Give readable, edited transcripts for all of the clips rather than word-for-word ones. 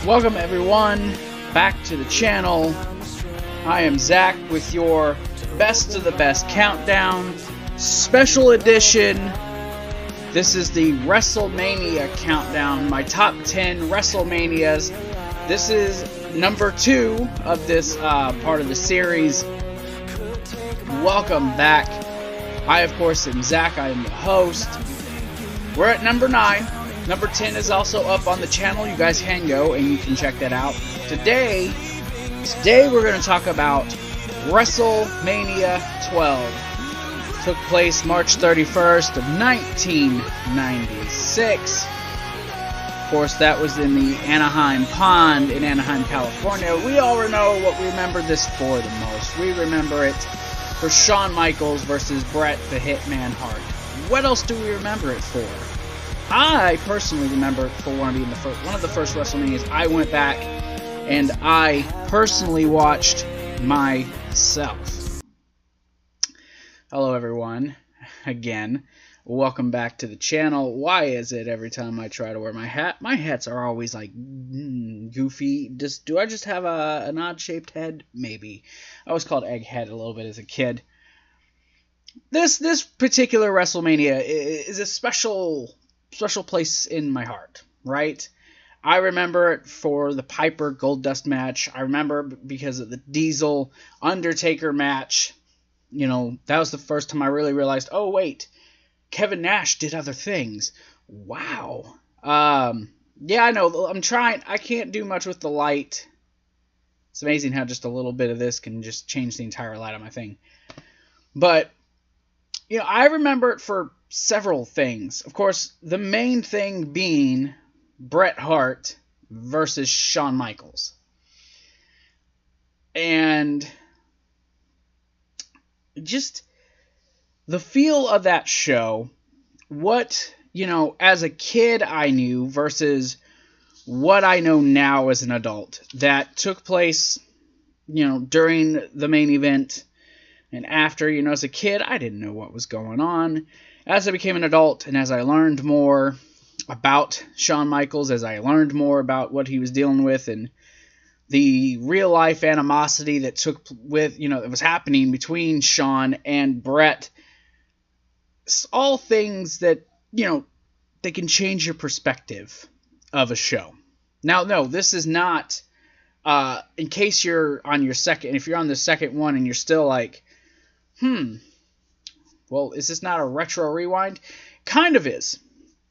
Welcome everyone back to the channel. I am Zach with your best of the best countdown special edition. This is the WrestleMania countdown, my top 10 WrestleManias. This is number 2 of this part of the series. Welcome back. I of course am Zach, I am the host. We're at number 9. Number 10 is also up on the channel. You guys can go and you can check that out. Today we're going to talk about WrestleMania 12. Took place March 31st of 1996. Of course, that was in the Anaheim Pond in Anaheim, California. We all know what we remember this for the most. We remember it for Shawn Michaels versus Bret the Hitman Hart. What else do we remember it for? I personally remember it for one of the first WrestleManias. I went back and I personally watched myself. Hello everyone, again, welcome back to the channel. Why is it every time I try to wear my hat, my hats are always like goofy? Do I just have an odd shaped head? Maybe. I was called Egghead a little bit as a kid. This particular WrestleMania is a special place in my heart, right? I remember it for the Piper Goldust match. I remember because of the Diesel Undertaker match. You know, that was the first time I really realized, oh wait, Kevin Nash did other things. Wow. Yeah, I know. I'm trying. I can't do much with the light. It's amazing how just a little bit of this can just change the entire light on my thing. But, you know, I remember it for several things. Of course, the main thing being Bret Hart versus Shawn Michaels. And just the feel of that show, what, you know, as a kid I knew versus what I know now as an adult that took place, you know, during the main event and after. You know, as a kid, I didn't know what was going on. As I became an adult and as I learned more about Shawn Michaels, as I learned more about what he was dealing with and the real life animosity that that was happening between Shawn and Bret, all things that, you know, they can change your perspective of a show. Now, no, this is not, in case you're on your second, if you're on the second one and you're still like, well, is this not a retro rewind? Kind of is,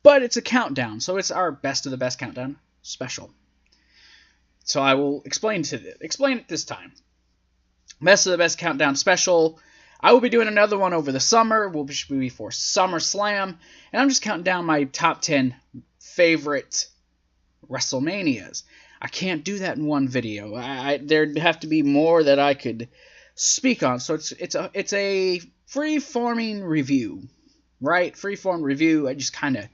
but it's a countdown, so it's our best of the best countdown special. So I will explain it this time. Best of the best countdown special. I will be doing another one over the summer. Will be for SummerSlam, and I'm just counting down my top 10 favorite WrestleManias. I can't do that in one video. There'd have to be more that I could speak on. So it's a free-forming review, right? Free-form review. I just kind of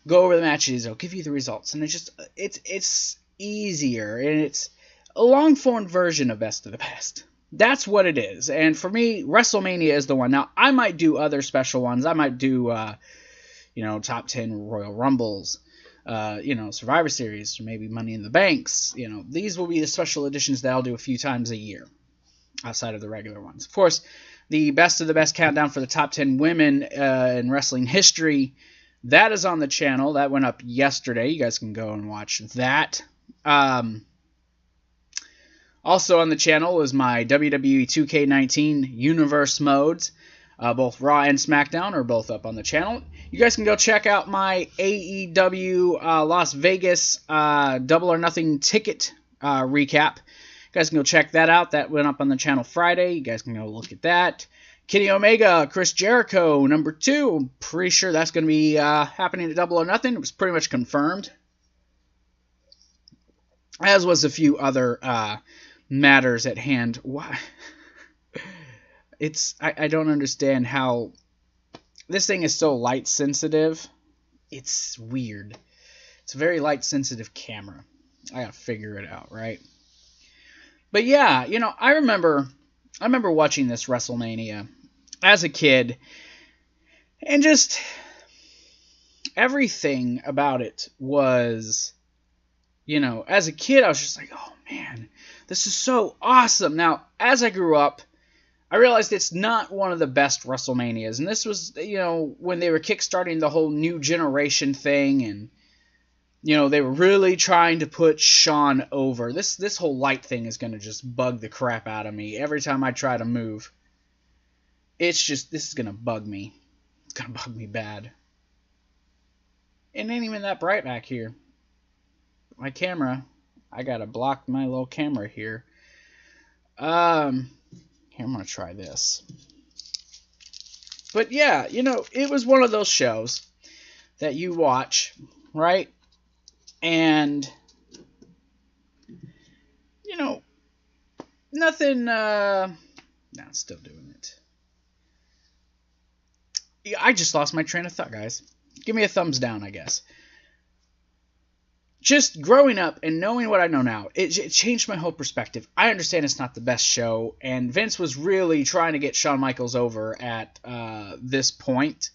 go over the matches. I'll give you the results, and it's easier, and it's a long-form version of Best of the Best. That's what it is. And for me, WrestleMania is the one. Now, I might do other special ones. I might do, top 10 Royal Rumbles, Survivor Series, or maybe Money in the Banks. You know, these will be the special editions that I'll do a few times a year, outside of the regular ones. Of course, the best of the best countdown for the top 10 women in wrestling history, that is on the channel. That went up yesterday. You guys can go and watch that. Also on the channel is my WWE 2K19 Universe modes. Both Raw and SmackDown are both up on the channel. You guys can go check out my AEW Las Vegas Double or Nothing ticket recap. You guys can go check that out. That went up on the channel Friday. You guys can go look at that. Kenny Omega, Chris Jericho, number 2. I'm pretty sure that's going to be happening at Double or Nothing. It was pretty much confirmed. As was a few other matters at hand. Why? I don't understand how this thing is so light sensitive. It's weird. It's a very light sensitive camera. I gotta figure it out, right? But yeah, you know, I remember watching this WrestleMania as a kid, and just everything about it was you know, as a kid, I was just like, oh man, this is so awesome. Now, as I grew up, I realized it's not one of the best WrestleManias. And this was, you know, when they were kickstarting the whole new generation thing, and, you know, they were really trying to put Shawn over. This whole light thing is going to just bug the crap out of me every time I try to move. It's just, this is going to bug me. It's going to bug me bad. It ain't even that bright back here. My camera, I got to block my little camera here. Here, I'm going to try this. But yeah, you know, it was one of those shows that you watch, right? And, you know, nothing, no, it's still doing it. Yeah, I just lost my train of thought, guys. Give me a thumbs down, I guess. Just growing up and knowing what I know now, it changed my whole perspective. I understand it's not the best show, and Vince was really trying to get Shawn Michaels over at this point.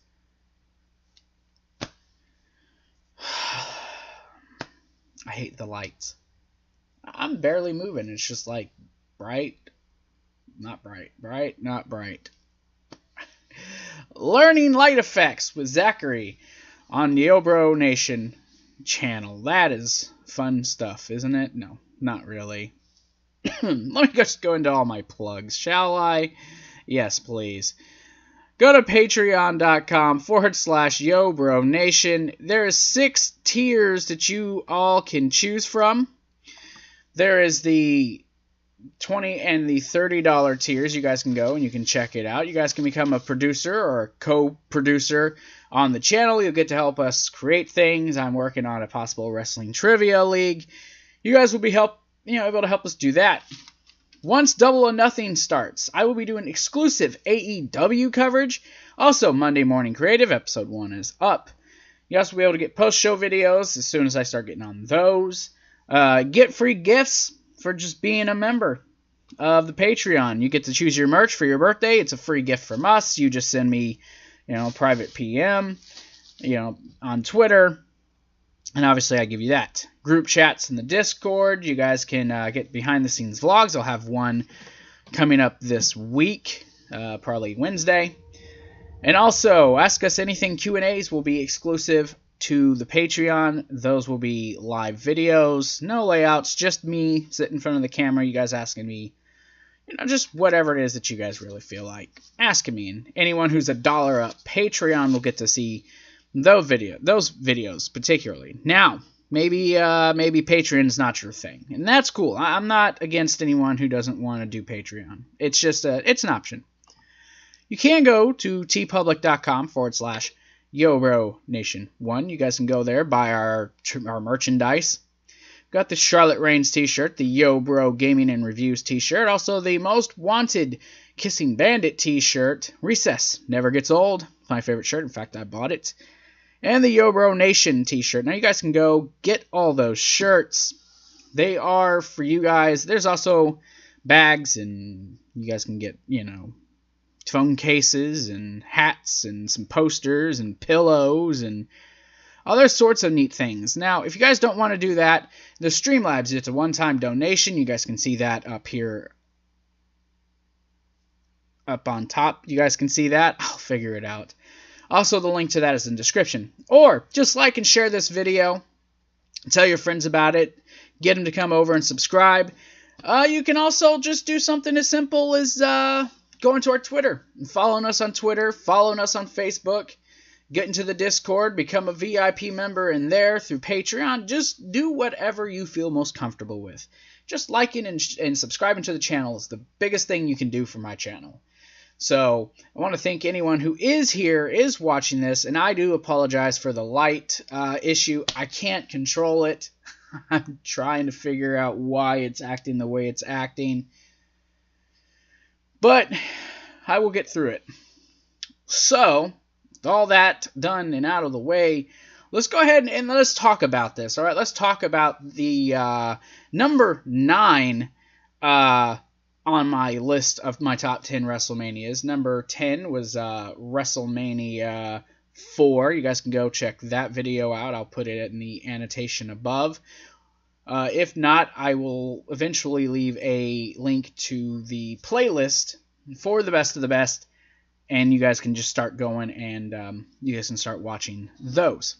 I hate the lights. I'm barely moving. It's just like bright, not bright, bright, not bright. Learning light effects with Zachary on the Obro Nation channel. That is fun stuff, isn't it? No, not really. Let me just go into all my plugs, shall I? Yes, please. Go to patreon.com/YoBroNation. There is 6 tiers that you all can choose from. There is the $20 and the $30 tiers. You guys can go and you can check it out. You guys can become a producer or a co-producer on the channel. You'll get to help us create things. I'm working on a possible wrestling trivia league. You guys will be able to help us do that. Once Double or Nothing starts, I will be doing exclusive AEW coverage. Also, Monday Morning Creative, episode 1 is up. You guys will be able to get post-show videos as soon as I start getting on those. Get free gifts for just being a member of the Patreon. You get to choose your merch for your birthday. It's a free gift from us. You just send me, private PM, on Twitter. And obviously I give you that. Group chats in the Discord. You guys can get behind-the-scenes vlogs. I'll have one coming up this week, probably Wednesday. And also, Ask Us Anything Q&As will be exclusive to the Patreon. Those will be live videos. No layouts, just me sitting in front of the camera. You guys asking me, just whatever it is that you guys really feel like asking me. And anyone who's $1 up Patreon will get to see those videos particularly. Now, maybe Patreon's not your thing, and that's cool. I'm not against anyone who doesn't want to do Patreon. It's just it's an option. You can go to teepublic.com/YoBroNation1. You guys can go there, buy our merchandise. We've got the Charlotte Reigns t-shirt, the Yo Bro Gaming and Reviews t-shirt, also the Most Wanted Kissing Bandit t-shirt. Recess never gets old. My favorite shirt. In fact, I bought it. And the Yo Bro Nation t-shirt. Now you guys can go get all those shirts. They are for you guys. There's also bags, and you guys can get, phone cases and hats and some posters and pillows and other sorts of neat things. Now, if you guys don't want to do that, the StreamLabs, it's a one-time donation. You guys can see that up here, up on top. You guys can see that. I'll figure it out. Also, the link to that is in the description. Or just like and share this video. Tell your friends about it. Get them to come over and subscribe. You can also just do something as simple as going to our Twitter and following us on Twitter, following us on Facebook, get into the Discord, become a VIP member in there through Patreon. Just do whatever you feel most comfortable with. Just liking and subscribing to the channel is the biggest thing you can do for my channel. So I want to thank anyone who is watching this, and I do apologize for the light issue. I can't control it. I'm trying to figure out why it's acting the way it's acting. But I will get through it. So, with all that done and out of the way, let's go ahead and let's talk about this. All right, let's talk about the number 9 on my list of my top 10 WrestleManias. Number 10 was WrestleMania 4. You guys can go check that video out. I'll put it in the annotation above. If not, I will eventually leave a link to the playlist for the best of the best, and you guys can just start going, and you guys can start watching those.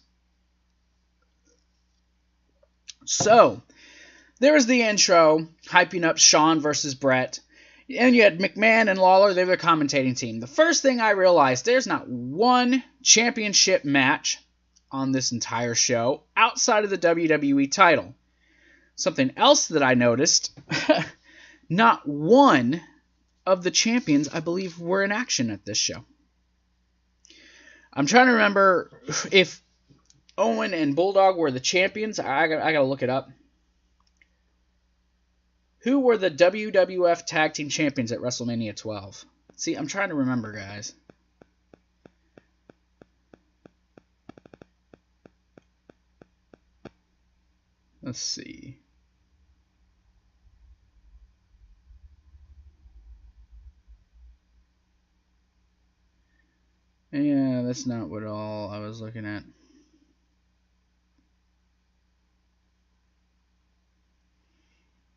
So, there was the intro, hyping up Shawn versus Brett. And you had McMahon and Lawler, they were the commentating team. The first thing I realized, there's not one championship match on this entire show outside of the WWE title. Something else that I noticed, not one of the champions, I believe, were in action at this show. I'm trying to remember if Owen and Bulldog were the champions. I gotta look it up. Who were the WWF Tag Team Champions at WrestleMania 12? See, I'm trying to remember, guys. Let's see. Yeah, that's not what all I was looking at.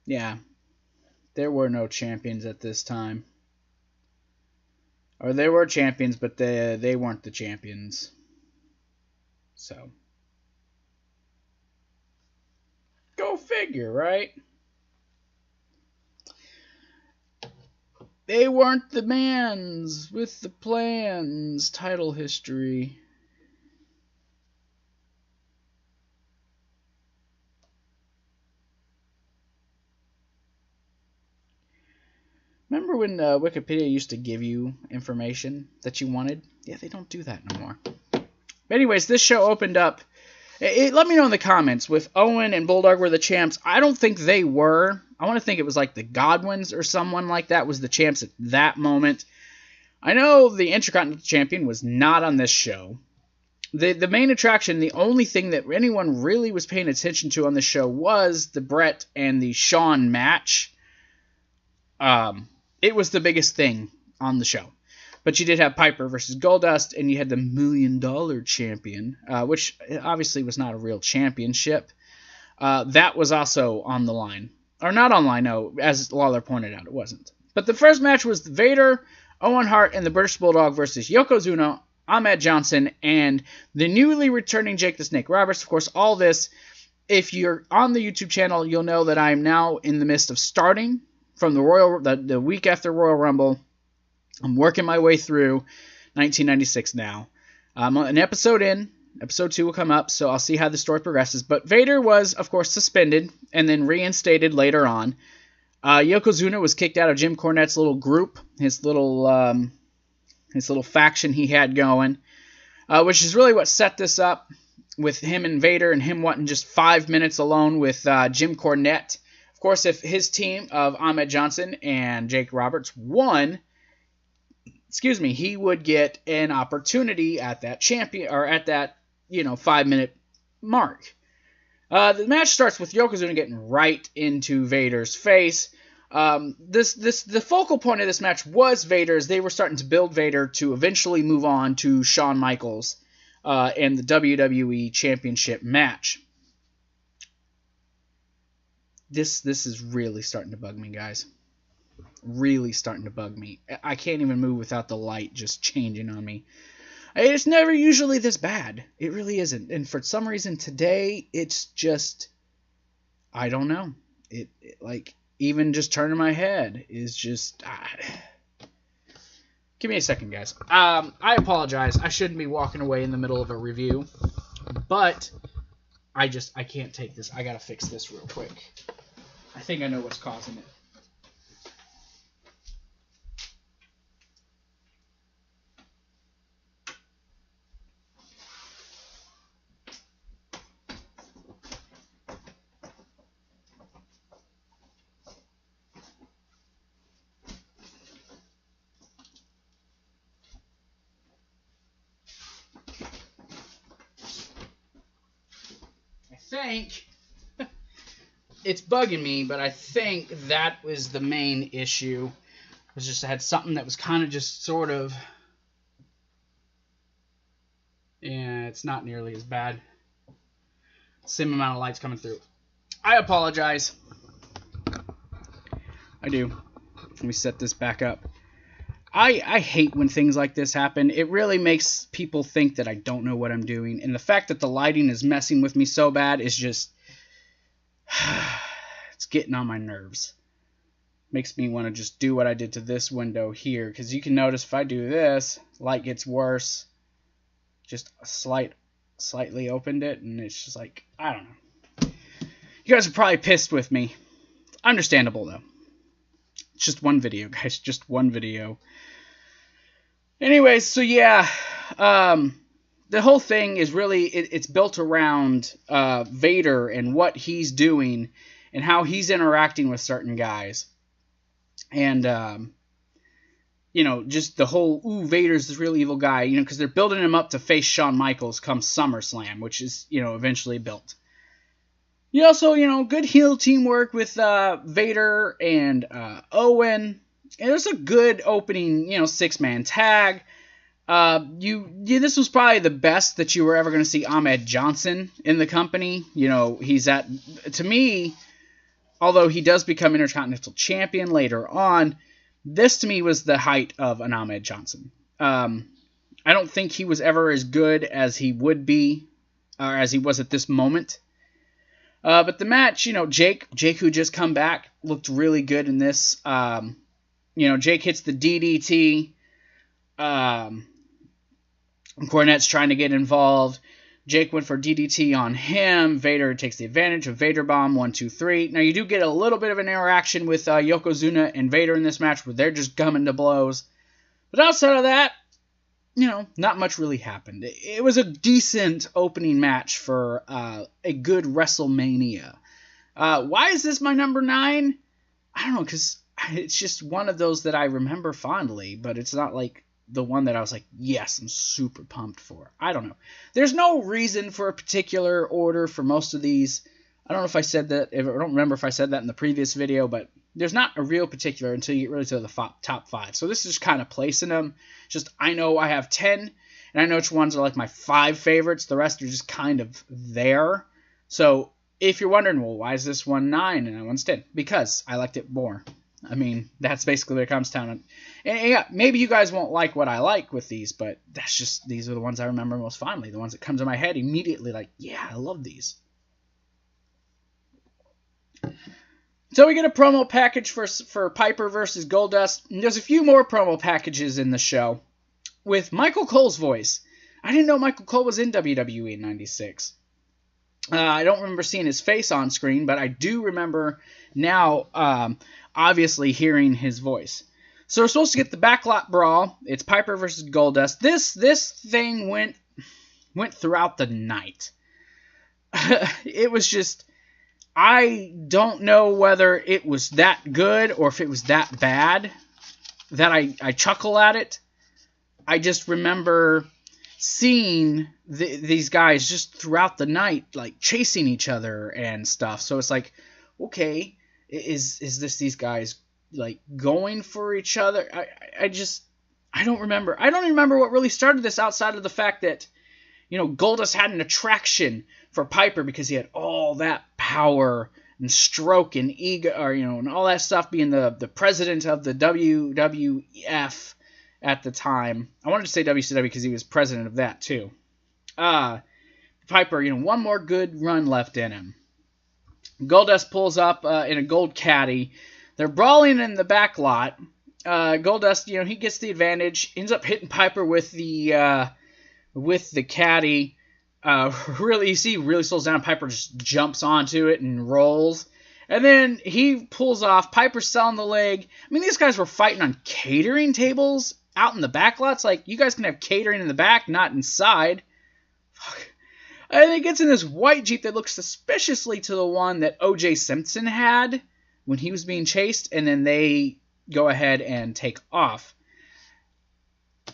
Yeah. There were no champions at this time. Or there were champions, but they weren't the champions. So. Go figure, right? They weren't the mans with the plans. Title history. Remember when Wikipedia used to give you information that you wanted? Yeah, they don't do that no more. But anyways, this show opened up. Let me know in the comments. With Owen and Bulldog were the champs, I don't think they were. I want to think it was like the Godwins or someone like that was the champs at that moment. I know the Intercontinental Champion was not on this show. The main attraction, the only thing that anyone really was paying attention to on the show was the Brett and the Shawn match. It was the biggest thing on the show. But you did have Piper versus Goldust, and you had the $1 Million Champion, which obviously was not a real championship. That was also on the line. Or not on line, no, as Lawler pointed out, it wasn't. But the first match was Vader, Owen Hart, and the British Bulldog versus Yokozuna, Ahmed Johnson, and the newly returning Jake the Snake Roberts. Of course, all this, if you're on the YouTube channel, you'll know that I am now in the midst of starting from the week after Royal Rumble. I'm working my way through 1996 now. I'm an episode in. Episode 2 will come up, so I'll see how the story progresses. But Vader was, of course, suspended and then reinstated later on. Yokozuna was kicked out of Jim Cornette's little group, his little faction he had going, which is really what set this up with him and Vader and him wanting just 5 minutes alone with Jim Cornette. Of course, if his team of Ahmed Johnson and Jake Roberts won, he would get an opportunity at that champion or at that 5-minute mark. The match starts with Yokozuna getting right into Vader's face. The focal point of this match was Vader, as they were starting to build Vader to eventually move on to Shawn Michaels and the WWE Championship match. This is really starting to bug me, guys. Really starting to bug me. I can't even move without the light just changing on me. It's never usually this bad. It really isn't. And for some reason today, it's just, I don't know. It like, even just turning my head is just... Give me a second, guys. I apologize. I shouldn't be walking away in the middle of a review. But I can't take this. I gotta fix this real quick. I think I know what's causing it. Think it's bugging me, but I think that was the main issue. It was just I had something that was kind of just sort of, yeah, it's not nearly as bad. Same amount of lights coming through. I apologize. I do. Let me set this back up. I hate when things like this happen. It really makes people think that I don't know what I'm doing. And the fact that the lighting is messing with me so bad is just... it's getting on my nerves. Makes me want to just do what I did to this window here. Because you can notice if I do this, light gets worse. Just slightly opened it. And it's just like, I don't know. You guys are probably pissed with me. Understandable, though. It's just one video, guys. Just one video. Anyways, so yeah. The whole thing is really, it's built around Vader and what he's doing and how he's interacting with certain guys. And, you know, just the whole, ooh, Vader's this real evil guy, you know, because they're building him up to face Shawn Michaels come SummerSlam, which is, you know, eventually built. You also, you know, good heel teamwork with Vader and Owen. And it was a good opening, you know, 6-man tag. This was probably the best that you were ever going to see Ahmed Johnson in the company. You know, he's at, to me, although he does become Intercontinental Champion later on, this to me was the height of an Ahmed Johnson. I don't think he was ever as good as he would be, or as he was at this moment. But the match, you know, Jake who just come back, looked really good in this. You know, Jake hits the DDT. Cornette's trying to get involved. Jake went for DDT on him. Vader takes the advantage of Vader Bomb. 1, 2, 3. Now, you do get a little bit of an interaction with Yokozuna and Vader in this match where they're just coming to blows. But outside of that, you know, not much really happened. It was a decent opening match for a good WrestleMania. Why is this my number 9? I don't know, because it's just one of those that I remember fondly, but it's not like the one that I was like, yes, I'm super pumped for. I don't know. There's no reason for a particular order for most of these. I don't know if I said that. I don't remember if I said that in the previous video, but there's not a real particular until you get really to the top 5. So this is just kind of placing them. Just, I know I have 10, and I know which ones are like my 5 favorites. The rest are just kind of there. So if you're wondering, well, why is this one 9 and that one's 10? Because I liked it more. I mean, that's basically what it comes down to. And yeah, maybe you guys won't like what I like with these, but that's just, these are the ones I remember most fondly. The ones that come to my head immediately, like, yeah, I love these. So we get a promo package for Piper versus Goldust. And there's a few more promo packages in the show with Michael Cole's voice. I didn't know Michael Cole was in WWE in '96. I don't remember seeing his face on screen, but I do remember now obviously hearing his voice. So we're supposed to get the backlot brawl. It's Piper versus Goldust. This thing went throughout the night. It was just, I don't know whether it was that good or if it was that bad that I chuckle at it. I just remember seeing these guys just throughout the night, like chasing each other and stuff. So it's like, okay, is this these guys like going for each other? I don't remember. I don't even remember what really started this outside of the fact that, you know, Goldust had an attraction for Piper because he had all that power and stroke and ego, or, you know, and all that stuff, being the president of the WWF at the time. I wanted to say WCW because he was president of that too. Piper, you know, one more good run left in him. Goldust pulls up in a gold caddy. They're brawling in the back lot. Goldust, you know, he gets the advantage. Ends up hitting Piper with the caddy. Really, you see, really slows down. Piper just jumps onto it and rolls. And then he pulls off. Piper's selling the leg. I mean, these guys were fighting on catering tables out in the back lots. Like, you guys can have catering in the back, not inside. Fuck. And he gets in this white Jeep that looks suspiciously to the one that O.J. Simpson had when he was being chased. And then they go ahead and take off.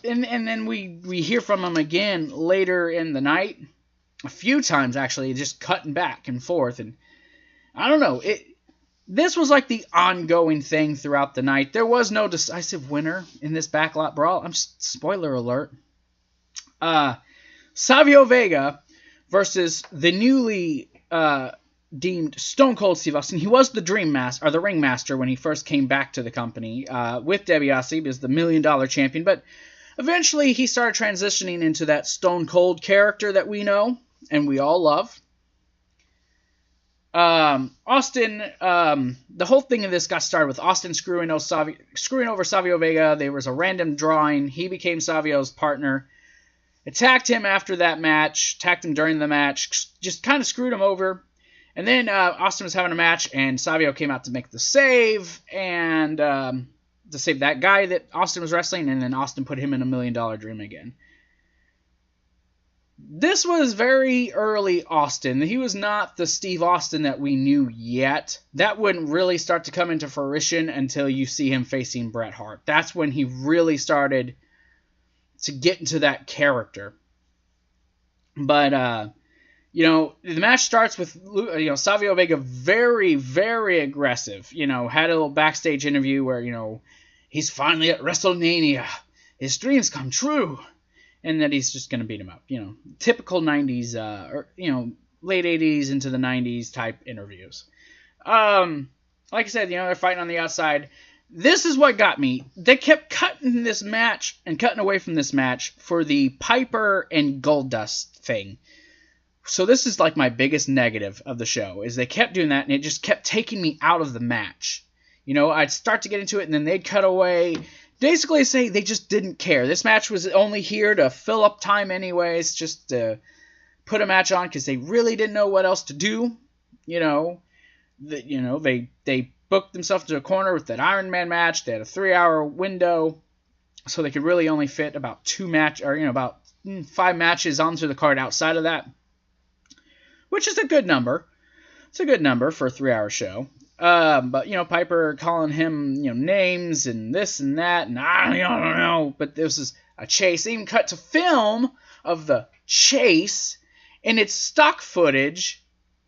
And then we hear from him again later in the night. A few times, actually, just cutting back and forth. And I don't know. This was like the ongoing thing throughout the night. There was no decisive winner in this backlot brawl. Spoiler alert. Savio Vega versus the newly deemed Stone Cold Steve Austin. He was the the ringmaster when he first came back to the company with DiBiase as the $1 Million champion, but eventually he started transitioning into that Stone Cold character that we know and we all love. Austin, the whole thing of this got started with Austin screwing over Savio Vega. There was a random drawing. He became Savio's partner. Attacked him after that match. Attacked him during the match. Just kind of screwed him over. And then Austin was having a match, and Savio came out to make the save, and to save that guy that Austin was wrestling, and then Austin put him in $1 Million Dream again. This was very early Austin. He was not the Steve Austin that we knew yet. That wouldn't really start to come into fruition until you see him facing Bret Hart. That's when he really started to get into that character. But, the match starts with, Savio Vega very, very aggressive. Had a little backstage interview where, he's finally at WrestleMania. His dreams come true. And that he's just going to beat him up. Typical 90s, late 80s into the 90s type interviews. Like I said, they're fighting on the outside. This is what got me. They kept cutting this match and cutting away from this match for the Piper and Goldust thing. So this is like my biggest negative of the show, is they kept doing that and it just kept taking me out of the match. I'd start to get into it and then they'd cut away. Basically say they just didn't care. This match was only here to fill up time anyways, just to put a match on because they really didn't know what else to do. They booked themselves to a corner with that Iron Man match. They had a 3-hour window, so they could really only fit about 5 matches onto the card outside of that, which is a good number. It's a good number for a 3-hour show. But, Piper calling him, names and this and that, and I don't know. But this is a chase. They even cut to film of the chase, and it's stock footage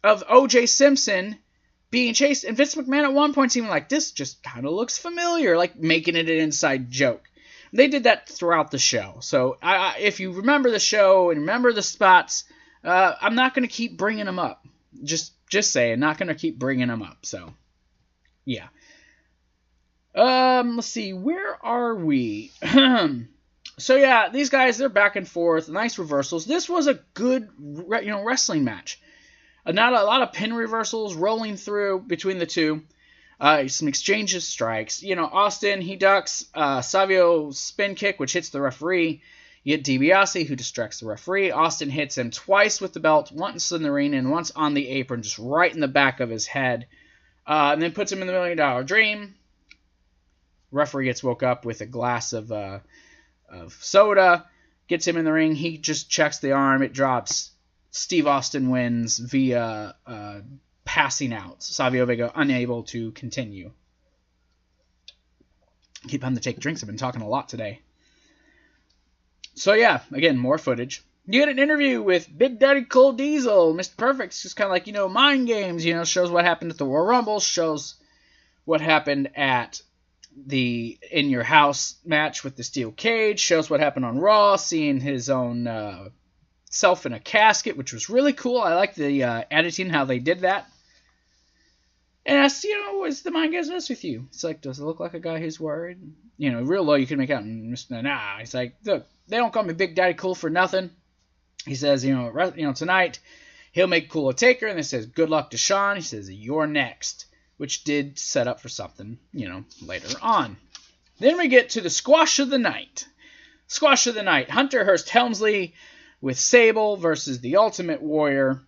of O.J. Simpson being chased. And Vince McMahon at one point seemed like, this just kind of looks familiar, like making it an inside joke. They did that throughout the show. So if you remember the show and remember the spots, I'm not going to keep bringing them up. Just saying, not going to keep bringing them up. So, yeah. Let's see, where are we? So, yeah, these guys, they're back and forth, nice reversals. This was a good, wrestling match. Not a lot of pin reversals rolling through between the two. Some exchange of strikes. Austin, he ducks Savio's spin kick, which hits the referee. You get DiBiase, who distracts the referee. Austin hits him twice with the belt, once in the ring and once on the apron, just right in the back of his head. And then puts him in the $1 Million Dream. Referee gets woke up with a glass of soda. Gets him in the ring. He just checks the arm. It drops. Steve Austin wins via passing out. Savio Vega unable to continue. Keep on to take drinks. I've been talking a lot today. So yeah, again, more footage. You get an interview with Big Daddy Cool Diesel. Mr. Perfect's just kind of like, mind games. Shows what happened at the Royal Rumble. Shows what happened at the In Your House match with the steel cage. Shows what happened on Raw. Seeing his own self in a casket, which was really cool. I like the editing, how they did that. And asks, what's the mind games mess with you? It's like, does it look like a guy who's worried? Real low, you can make out, nah. He's like, look, they don't call me Big Daddy Cool for nothing. He says, tonight he'll make Cool a taker, and then says, good luck to Sean. He says, you're next, which did set up for something, later on. Then we get to the squash of the night. Squash of the night. Hunter Hearst Helmsley with Sable versus the Ultimate Warrior.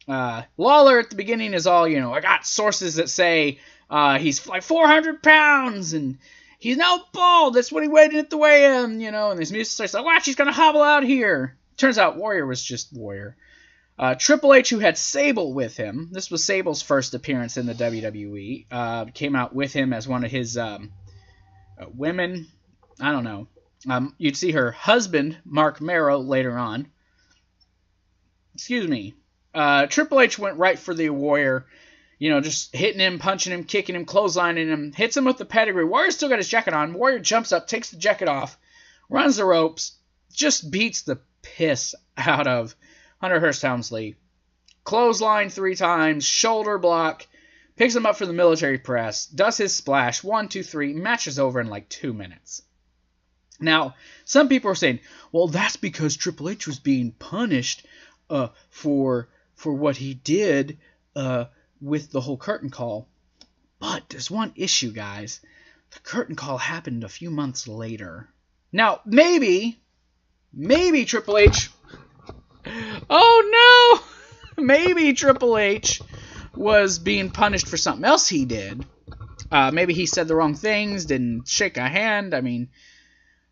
Lawler at the beginning is all, I got sources that say he's like 400 pounds and he's now bald. That's what he weighed in at the weigh-in, and this music starts like, watch, he's going to hobble out here. Turns out Warrior was just Warrior. Triple H, who had Sable with him. This was Sable's first appearance in the WWE. Came out with him as one of his women. I don't know. You'd see her husband, Mark Merrow, later on. Excuse me. Triple H went right for the Warrior, just hitting him, punching him, kicking him, clotheslining him, hits him with the pedigree. Warrior's still got his jacket on. Warrior jumps up, takes the jacket off, runs the ropes, just beats the piss out of Hunter Hearst Helmsley. Clothesline 3 times, shoulder block, picks him up for the military press, does his splash, 1, 2, 3, match is over in like 2 minutes. Now, some people are saying, well, that's because Triple H was being punished for what he did with the whole curtain call. But there's one issue, guys. The curtain call happened a few months later. Now, maybe Triple H... Oh, no! Maybe Triple H was being punished for something else he did. Maybe he said the wrong things, didn't shake a hand. I mean...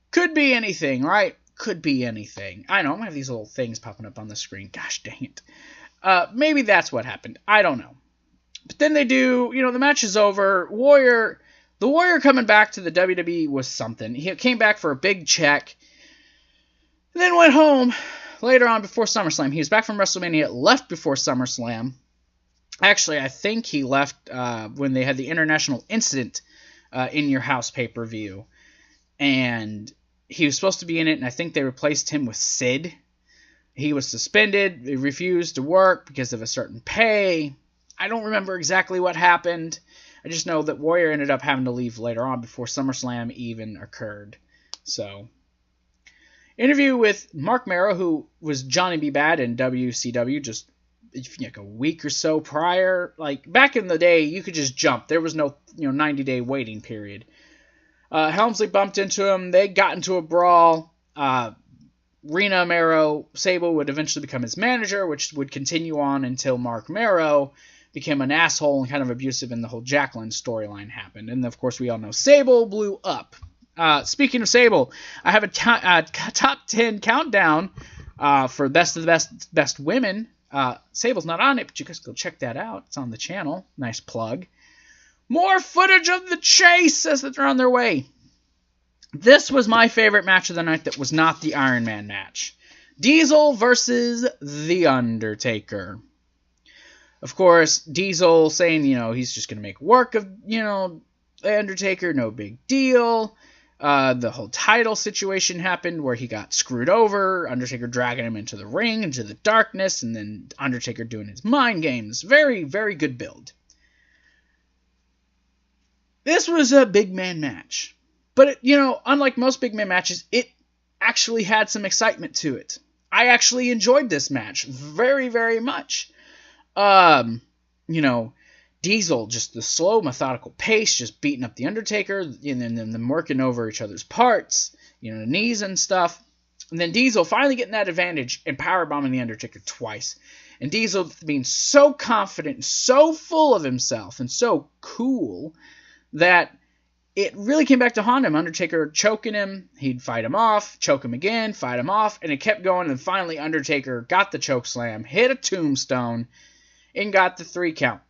Could be anything, right? Could be anything. I know, I'm going to have these little things popping up on the screen. Gosh dang it. Maybe that's what happened. I don't know. But then they do, the match is over. The Warrior coming back to the WWE was something. He came back for a big check. And then went home later on before SummerSlam. He was back from WrestleMania, left before SummerSlam. Actually, I think he left when they had the International Incident in Your House pay-per-view. And he was supposed to be in it, and I think they replaced him with Sid. He was suspended. He refused to work because of a certain pay. I don't remember exactly what happened. I just know that Warrior ended up having to leave later on before SummerSlam even occurred. So, interview with Mark Merrow, who was Johnny B. Bad in WCW just like a week or so prior. Like, back in the day, you could just jump. There was no 90-day waiting period. Helmsley bumped into him. They got into a brawl. Rena Merrow, Sable would eventually become his manager, which would continue on until Mark Merrow became an asshole and kind of abusive, and the whole Jacqueline storyline happened. And, of course, we all know Sable blew up. Speaking of Sable, I have a top 10 countdown for Best of the Best Women. Sable's not on it, but you guys go check that out. It's on the channel. Nice plug. More footage of the chase as they're on their way. This was my favorite match of the night that was not the Iron Man match. Diesel versus The Undertaker. Of course, Diesel saying, he's just going to make work of, The Undertaker, no big deal. The whole title situation happened where he got screwed over, Undertaker dragging him into the ring, into the darkness, and then Undertaker doing his mind games. Very, very good build. This was a big man match. But, unlike most big man matches, it actually had some excitement to it. I actually enjoyed this match very, very much. Diesel, just the slow, methodical pace, just beating up The Undertaker, and then them working over each other's parts, knees and stuff. And then Diesel finally getting that advantage and powerbombing The Undertaker twice. And Diesel being so confident and so full of himself and so cool that it really came back to haunt him. Undertaker choking him, he'd fight him off, choke him again, fight him off, and it kept going, and finally Undertaker got the choke slam, hit a tombstone, and got the 3 count.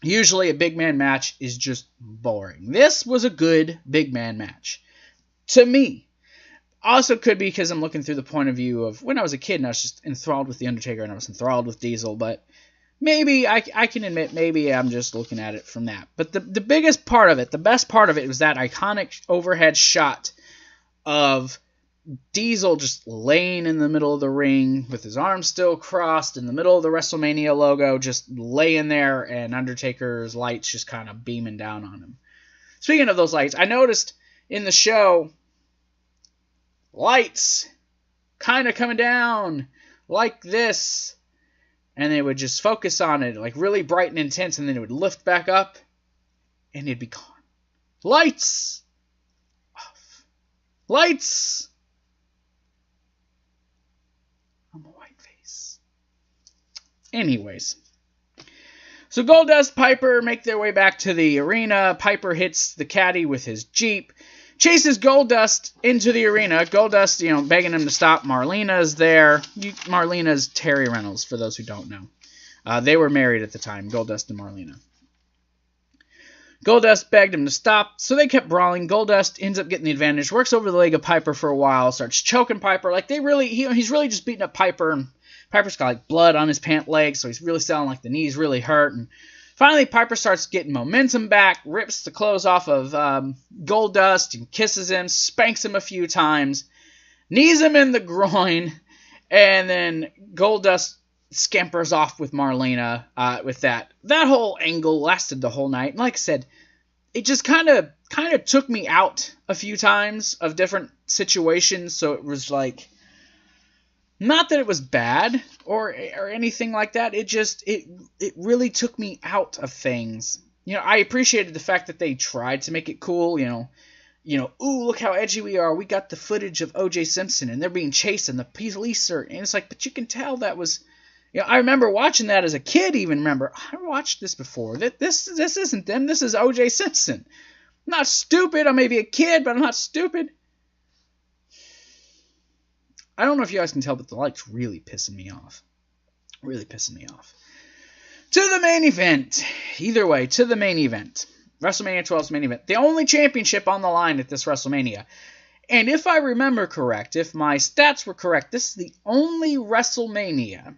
Usually a big man match is just boring. This was a good big man match. To me. Also could be because I'm looking through the point of view of when I was a kid and I was just enthralled with The Undertaker and I was enthralled with Diesel, but maybe I can admit maybe I'm just looking at it from that. But the biggest part of it, the best part of it was that iconic overhead shot of Diesel just laying in the middle of the ring with his arms still crossed in the middle of the WrestleMania logo, just laying there, and Undertaker's lights just kind of beaming down on him. Speaking of those lights, I noticed in the show lights kind of coming down like this, and they would just focus on it like really bright and intense, and then it would lift back up and it'd be gone. Lights off. Lights. I'm a white face. Anyways. So Goldust, Piper make their way back to the arena. Piper hits the caddy with his Jeep. Chases Goldust into the arena. Goldust, begging him to stop. Marlena's there. Marlena's Terry Reynolds, for those who don't know. They were married at the time, Goldust and Marlena. Goldust begged him to stop, so they kept brawling. Goldust ends up getting the advantage, works over the leg of Piper for a while, starts choking Piper. Like, he's really just beating up Piper, and Piper's got, like, blood on his pant leg, so he's really selling like the knees really hurt. And finally, Piper starts getting momentum back, rips the clothes off of Goldust and kisses him, spanks him a few times, knees him in the groin, and then Goldust scampers off with Marlena with that. That whole angle lasted the whole night. And like I said, it just kind of took me out a few times of different situations. So it was like, not that it was bad or anything like that. It really took me out of things. You know, I appreciated the fact that they tried to make it cool. You know, ooh, look how edgy we are. We got the footage of O.J. Simpson, and they're being chased, and the police are. And it's like, but you can tell that was. You know, I remember watching that as a kid. Even remember, I watched this before. This isn't them. This is O.J. Simpson. I'm not stupid. I may be a kid, but I'm not stupid. I don't know if you guys can tell, but the light's really pissing me off. Really pissing me off. To the main event. Either way, to the main event. WrestleMania 12's main event. The only championship on the line at this WrestleMania. And if I remember correct, if my stats were correct, this is the only WrestleMania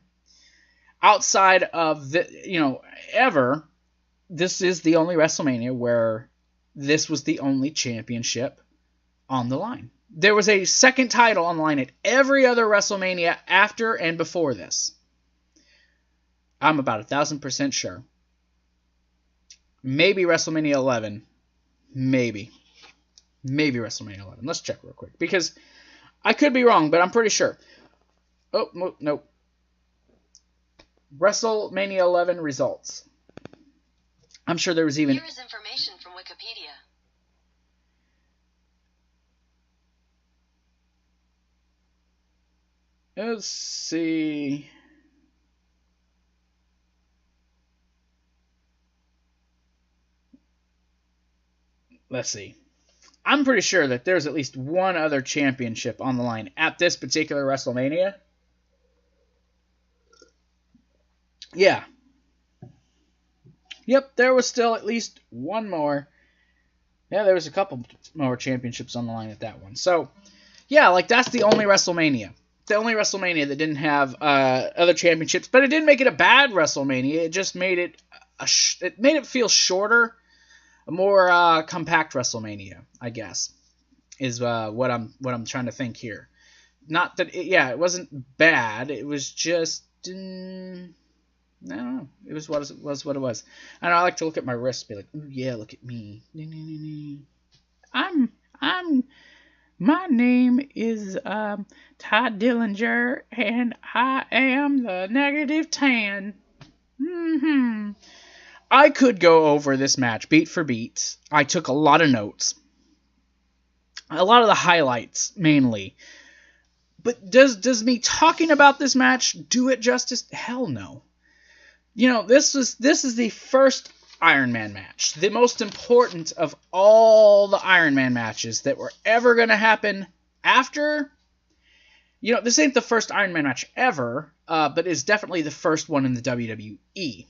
outside of the, ever. This is the only WrestleMania where this was the only championship on the line. There was a second title on the line at every other WrestleMania after and before this. I'm about 1,000% sure. Maybe WrestleMania 11. Maybe WrestleMania 11. Let's check real quick. Because I could be wrong, but I'm pretty sure. Oh, no. WrestleMania 11 results. I'm sure there was even... Here is information from Wikipedia. Let's see... Let's see. I'm pretty sure that there's at least one other championship on the line at this particular WrestleMania. Yeah. Yep, there was still at least one more. Yeah, there was a couple more championships on the line at that one. So, yeah, like that's the only WrestleMania. The only WrestleMania that didn't have other championships, but it didn't make it a bad WrestleMania. It just made it it made it feel shorter. A more compact WrestleMania, I guess, is what I'm trying to think here. Not that it wasn't bad. It was just I don't know. It was what it was. I know I like to look at my wrist, and be like, ooh yeah, look at me. My name is Ty Dillinger, and I am the -10. I could go over this match beat for beat. I took a lot of notes. A lot of the highlights, mainly. But does me talking about this match do it justice? Hell no. You know, this is the first Iron Man match. The most important of all the Iron Man matches that were ever going to happen after. You know, this ain't the first Iron Man match ever, but it's definitely the first one in the WWE.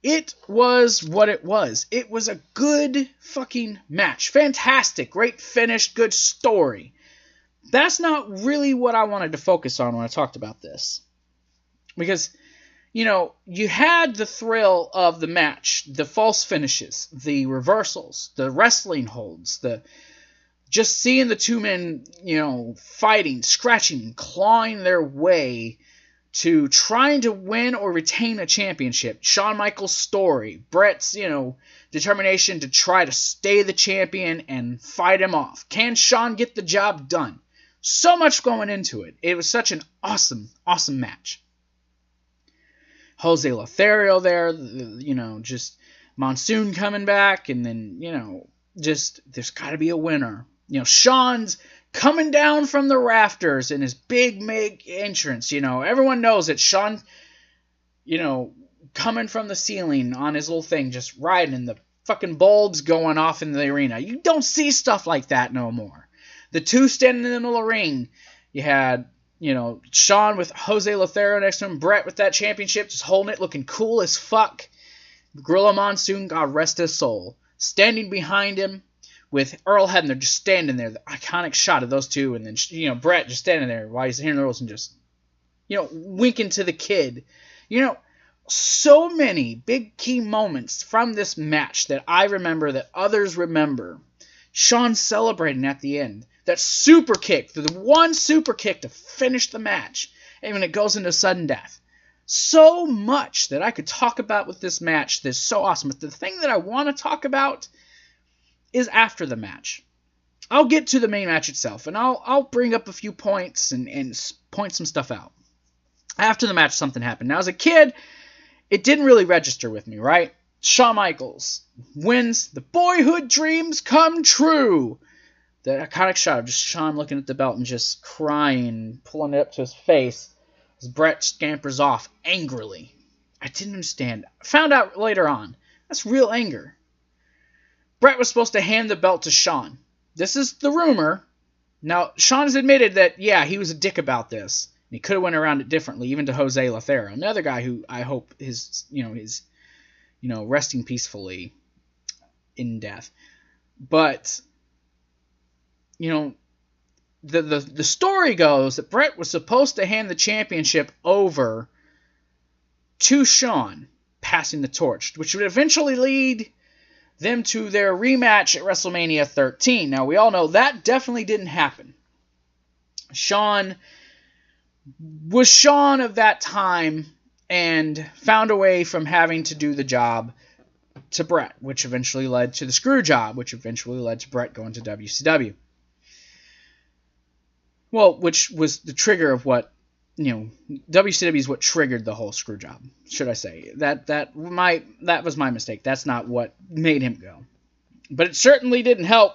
It was what it was. It was a good fucking match. Fantastic. Great finish. Good story. That's not really what I wanted to focus on when I talked about this. Because, you know, you had the thrill of the match. The false finishes. The reversals. The wrestling holds. Just seeing the two men, you know, fighting, scratching, clawing their way to trying to win or retain a championship. Shawn Michaels' story. Bret's, you know, determination to try to stay the champion and fight him off. Can Shawn get the job done? So much going into it. It was such an awesome, awesome match. Jose Lothario there, you know, just Monsoon coming back, and then, you know, just there's got to be a winner. You know, Shawn's coming down from the rafters in his big entrance, you know. Everyone knows that Shawn, you know, coming from the ceiling on his little thing, just riding, and the fucking bulbs going off in the arena. You don't see stuff like that no more. The two standing in the middle of the ring, you had, you know, Shawn with Jose Lothario next to him, Bret with that championship, just holding it, looking cool as fuck. Gorilla Monsoon, God rest his soul, standing behind him, with Earl Hebner just standing there, the iconic shot of those two, and then, you know, Bret just standing there while he's hearing the rules and just, you know, winking to the kid. You know, so many big key moments from this match that I remember, that others remember. Shawn celebrating at the end. That super kick, the one super kick to finish the match. and when it goes into sudden death. So much that I could talk about with this match that's so awesome. But the thing that I want to talk about is after the match. I'll get to the main match itself, and I'll bring up a few points and point some stuff out. After the match, something happened. Now, as a kid, it didn't really register with me, right? Shawn Michaels wins. The boyhood dreams come true. The iconic shot of just Shawn looking at the belt and just crying, pulling it up to his face as Bret scampers off angrily. I didn't understand. I found out later on. That's real anger. Bret was supposed to hand the belt to Shawn. This is the rumor. Now, Shawn has admitted that, yeah, he was a dick about this. He could have went around it differently, even to Jose Lothario, another guy who I hope is resting peacefully in death. But, the story goes that Bret was supposed to hand the championship over to Shawn, passing the torch, which would eventually lead them to their rematch at WrestleMania 13. Now, we all know that definitely didn't happen. Shawn was Shawn of that time and found a way from having to do the job to Bret, which eventually led to the screw job, which eventually led to Bret going to WCW. Well, which was the trigger of what, WCW is what triggered the whole screw job, should I say. That was my mistake. That's not what made him go. But it certainly didn't help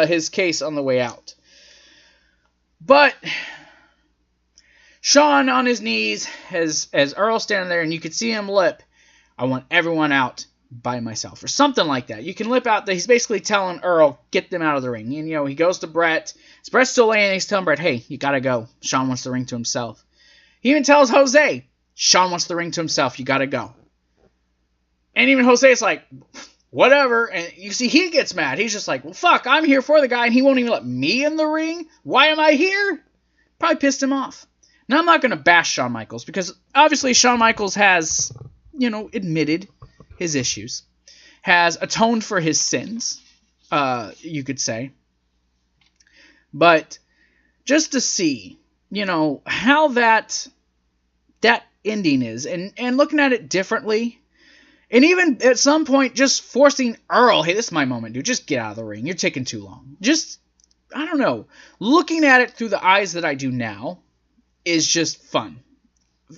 his case on the way out. But Shawn on his knees as Earl standing there, and you could see him lip, "I want everyone out by myself," or something like that. You can lip out that he's basically telling Earl, get them out of the ring. And, he goes to Bret. Bret's still laying, and he's telling Bret, hey, you gotta go. Shawn wants the ring to himself. He even tells Jose, Shawn wants the ring to himself. You gotta go. And even Jose is like, whatever. And you see, he gets mad. He's just like, well, fuck, I'm here for the guy, and he won't even let me in the ring? Why am I here? Probably pissed him off. Now, I'm not going to bash Shawn Michaels, because obviously Shawn Michaels has, admitted his issues, has atoned for his sins, you could say. But just to see, how that ending is, and looking at it differently, and even at some point just forcing Earl, hey, this is my moment, dude, just get out of the ring, you're taking too long. Just, I don't know, looking at it through the eyes that I do now is just fun.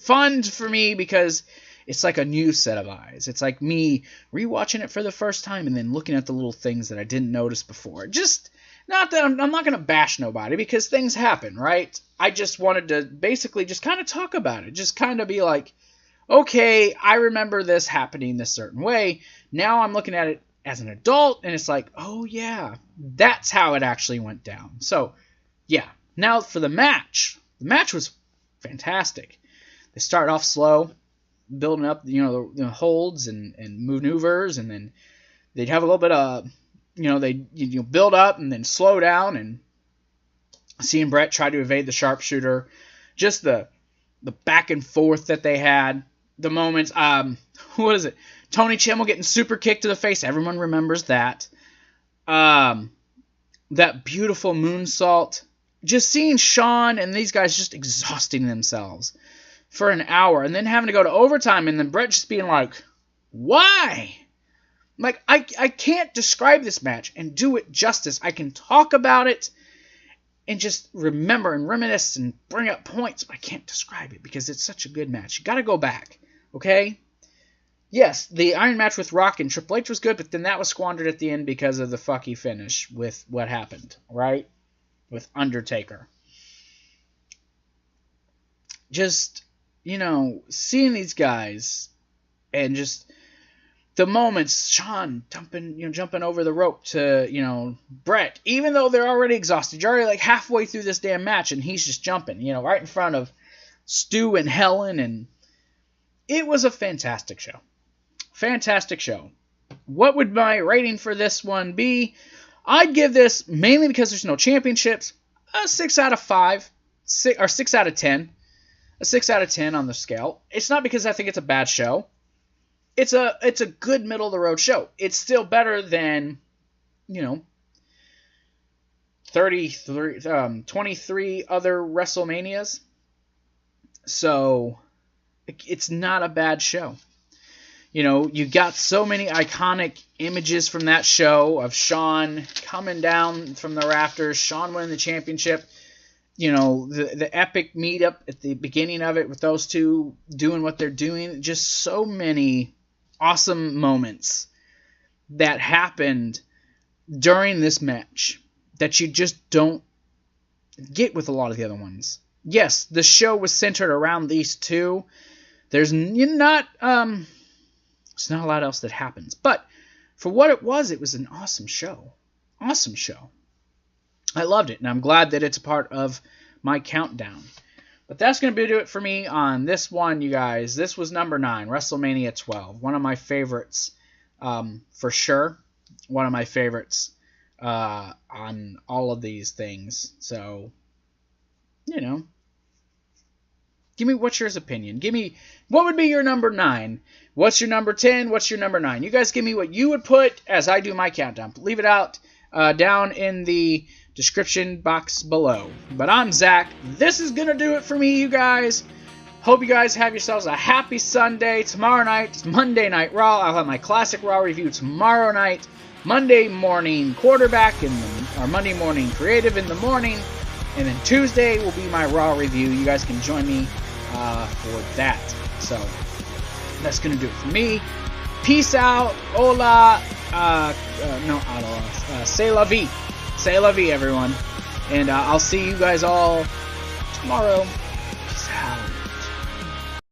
Fun for me because it's like a new set of eyes. It's like me rewatching it for the first time and then looking at the little things that I didn't notice before. Just, not that I'm not going to bash nobody, because things happen, right? I just wanted to basically just kind of talk about it. Just kind of be like, okay, I remember this happening this certain way. Now I'm looking at it as an adult, and it's like, oh yeah, that's how it actually went down. So, yeah. Now for the match. The match was fantastic. They start off slow, building up, the holds and maneuvers, and then they'd have a little bit of, they build up and then slow down, and seeing Bret try to evade the sharpshooter, just the back and forth that they had, the moments, what is it? Tony Chimel getting super kicked to the face. Everyone remembers that. That beautiful moonsault. Just seeing Shawn and these guys just exhausting themselves for an hour, and then having to go to overtime, and then Bret just being like, why? Like, I can't describe this match and do it justice. I can talk about it and just remember and reminisce and bring up points, but I can't describe it because it's such a good match. You got to go back, okay? Yes, the Iron match with Rock and Triple H was good, but then that was squandered at the end because of the fucky finish with what happened, right? With Undertaker. Just, seeing these guys and just the moments, Shawn jumping over the rope to, Bret, even though they're already exhausted. You're already like halfway through this damn match and he's just jumping, right in front of Stu and Helen, and it was a fantastic show. Fantastic show. What would my rating for this one be? I'd give this, mainly because there's no championships, a 6 out of 5, 6 out of 10. A 6 out of 10 on the scale. It's not because I think it's a bad show. It's a good middle-of-the-road show. It's still better than, 23 other WrestleManias. So it's not a bad show. You know, you got so many iconic images from that show of Shawn coming down from the rafters, Shawn winning the championship. You know, the epic meetup at the beginning of it with those two doing what they're doing. Just so many awesome moments that happened during this match that you just don't get with a lot of the other ones. Yes, the show was centered around these two. There's not a lot else that happens. But for what it was an awesome show. Awesome show. I loved it, and I'm glad that it's a part of my countdown. But that's going to do it for me on this one, you guys. This was number 9, WrestleMania 12. One of my favorites, for sure. One of my favorites on all of these things. So, you know, give me what's your opinion. Give me what would be your number 9. What's your number 10? What's your number 9? You guys give me what you would put as I do my countdown. Leave it out down in the description box below. But I'm Zach. This is going to do it for me, you guys. Hope you guys have yourselves a happy Sunday. Tomorrow night is Monday Night Raw. I'll have my classic Raw review tomorrow night. Monday morning quarterback and our Monday morning creative in the morning. And then Tuesday will be my Raw review. You guys can join me for that. So that's going to do it for me. Peace out. Hola. C'est la vie. C'est la vie, everyone. And I'll see you guys all tomorrow.